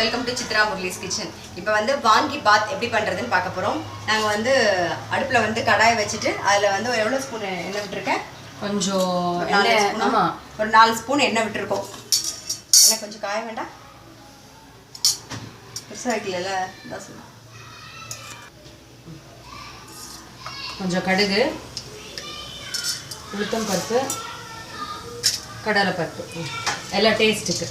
Welcome to Chitra Murali's kitchen. இப்போ வந்து வாங்கி பாத் எப்படி பண்ணுறதுன்னு பார்க்க போகிறோம். நாங்கள் வந்து அடுப்பில் வந்து கடாயை வச்சுட்டு அதில் வந்து எவ்வளோ ஸ்பூன் எண்ணெய் விட்டுருக்கேன், கொஞ்சம் ஒரு 4 ஸ்பூன் எண்ணெய் விட்டுருக்கோம். எண்ணெய் கொஞ்சம் காய வேண்டாம், பெருசாக வைக்கல தான் சொல்லுவோம். கொஞ்சம் கடுகு, உளுத்தம் பருப்பு, கடலை பருப்பு எல்லாம் டேஸ்ட்டுக்கு.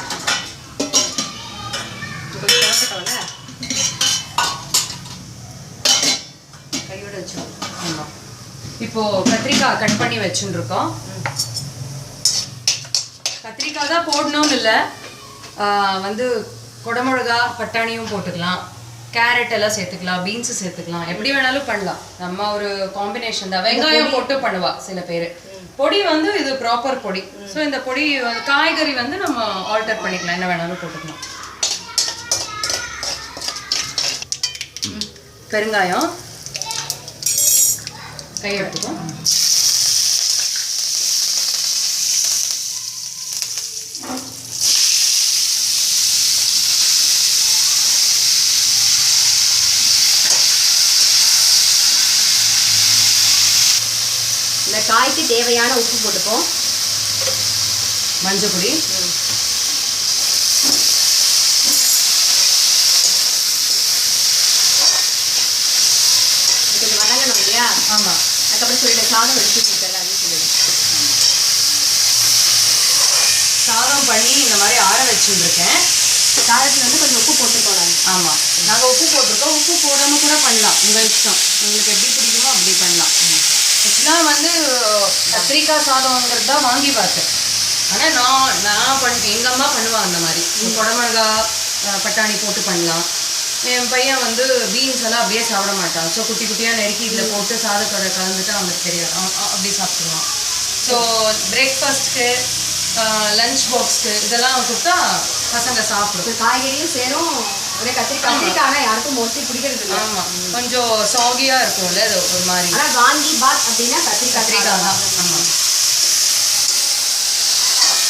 கையோட வச்சோம். ஆமாம், இப்போது கத்திரிக்காய் கட் பண்ணி வச்சுருக்கோம். கத்திரிக்காய் தான் போடணும்னு இல்லை, வந்து குடமிளகா பட்டாணியும் போட்டுக்கலாம், கேரட் எல்லாம் சேர்த்துக்கலாம், பீன்ஸு சேர்த்துக்கலாம், எப்படி வேணாலும் பண்ணலாம். நம்ம ஒரு காம்பினேஷன் தான். வெங்காயம் போட்டு பண்ணுவா சில பேர். பொடி வந்து இது ப்ராப்பர் பொடி. ஸோ இந்த பொடி காய்கறி வந்து நம்ம ஆல்டர் பண்ணிக்கலாம், என்ன வேணாலும் போட்டுக்கலாம். பெருங்காயம் கை எடுத்துக்கும். இந்த காய்க்கு தேவையான உப்பு போட்டுப்போம். மஞ்சள் பொடி, கொஞ்சம் வதங்கணும் இல்லையா? ஆமாம். அதுக்கப்புறம் சொல்லிட்டு சாதம் வச்சு கொடுத்தல அப்படின்னு சொல்லிடுங்க. சாதம் பண்ணி இந்த மாதிரி ஆற வச்சுருக்கேன். சாதத்தில் வந்து கொஞ்சம் உப்பு போட்டுக்கோங்க. ஆமாம், நாங்கள் உப்பு போட்டிருக்கோம். உப்பு போடாமல் கூட பண்ணலாம், உங்கள் இஷ்டம். உங்களுக்கு எப்படி பிடிக்குமோ அப்படி பண்ணலாம். ஆக்சுவலாக வந்து கத்திரிக்காய் சாதம்ங்கிறது தான் வாங்கி பார்த்தேன். ஆனால் நான் எங்கள் அம்மா பண்ணுவாங்க அந்த மாதிரி. குடமிளகா பட்டாணி போட்டு பண்ணலாம். என் பையன் வந்து பீன்ஸ் எல்லாம் அப்படியே சாப்பிட மாட்டான். ஸோ குட்டி குட்டியாக நெருக்கி இதில் போட்டு சாதத்தோட கலந்துட்டு அவனுக்கு தெரியும், அப்படி சாப்பிடுவான். ஸோ பிரேக்ஃபாஸ்ட்டுக்கு, லஞ்ச் பாக்ஸ்க்கு இதெல்லாம் கொடுத்தா பசங்க சாப்பிடும். காய்கறியும் சேரும். ஒரே கத்திரிக்காய் யாருக்கும் மோஸ்ட்லி பிடிக்கிறது இல்லை. ஆமாம், கொஞ்சம் சாகியாக இருக்கும்ல அது ஒரு மாதிரி. ஆனால் வாங்கி பாத் அப்படின்னா கத்திரிக்காய் தான். ஆமாம்,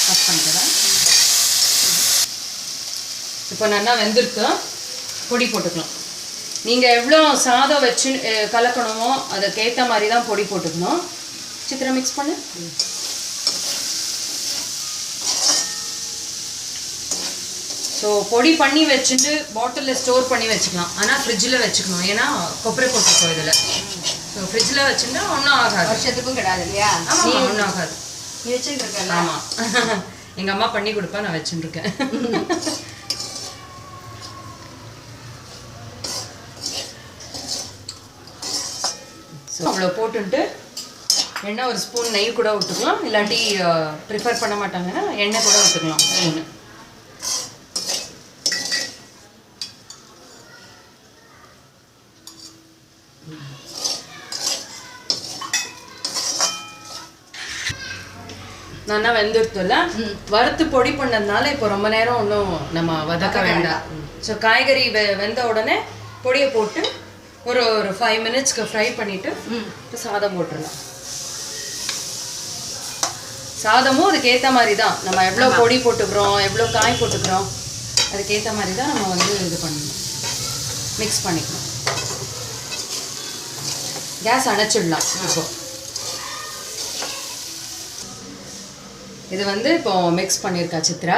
கட் பண்ணிக்கிறேன். இப்போ நல்லா வெந்திருக்கு, பொடி போட்டுக்கலாம். நீங்கள் எவ்வளோ சாதம் வச்சு கலக்கணுமோ அதுக்கேற்ற மாதிரி தான் பொடி போட்டுக்கணும். சித்திரை மிக்ஸ் பண்ணு. ஸோ பொடி பண்ணி வச்சுட்டு பாட்டிலில் ஸ்டோர் பண்ணி வச்சுக்கலாம். ஆனால் ஃப்ரிட்ஜில் வச்சுக்கணும், ஏன்னா கொப்பரை போட்டிருக்கோம் இதில். ஸோ ஃப்ரிட்ஜில் வச்சுட்டா ஒன்றும் ஆகாது, வருஷத்துக்கும் கிடையாது இல்லையா? ஆமாம், ஒன்றும் ஆகாது. நீ வச்சுருக்கேன். ஆமாம், எங்கள் அம்மா பண்ணி கொடுப்பா, நான் வச்சுட்டுருக்கேன். ஸோ அவ்வளோ போட்டுட்டு எண்ணெய் ஒரு ஸ்பூன் நெய் கூட விட்டுக்கலாம். இல்லாட்டி ப்ரிஃபர் பண்ண மாட்டாங்கன்னா எண்ணெய் கூட விட்டுக்கலாம் ஸ்பூனு. நல்லா வெந்துடுத்துல வறுத்து பொடி பண்ணதுனால இப்போ ரொம்ப நேரம் ஒன்றும் நம்ம வதக்க வேண்டாம். ஸோ காய்கறி வெந்த உடனே பொடியை போட்டு ஒரு 5 மினிட்ஸ்க்கு ஃப்ரை பண்ணிவிட்டு சாதம் போட்டுடலாம். சாதமும் அதுக்கேற்ற மாதிரி தான், நம்ம எவ்வளோ பொடி போட்டுக்கிறோம், எவ்வளோ காய் போட்டுக்கிறோம், அதுக்கேற்ற மாதிரி தான் நம்ம வந்து இது பண்ணணும், மிக்ஸ் பண்ணிக்கணும். கேஸ் அணைச்சிடலாம். இப்போ இது வந்து இப்போ மிக்ஸ் பண்ணியிருக்கா சித்ரா.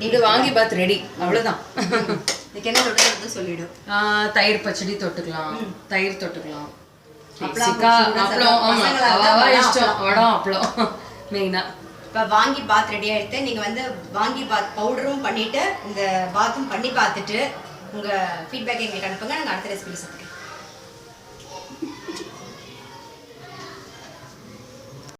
இது வாங்கி பாத் ரெடி, அவ்வளோதான். இதுக்கு என்ன தொட்டுக்கிறது சொல்லிவிடும். தயிர் பச்சடி தொட்டுக்கலாம், தயிர் தொட்டுக்கலாம், அப்பளம் இஷ்டம், வடம் அப்பளம் மெயினாக. இப்போ வாங்கி பாத் ரெடி ஆகிடுது. நீங்கள் வந்து வாங்கி பாத் பவுடரும் பண்ணிவிட்டு இந்த பாத்தும் பண்ணி பார்த்துட்டு உங்கள் ஃபீட்பேக் எங்களுக்கு அனுப்புங்க. நாங்கள் அடுத்த ரெசிபி சொல்கிறேன்.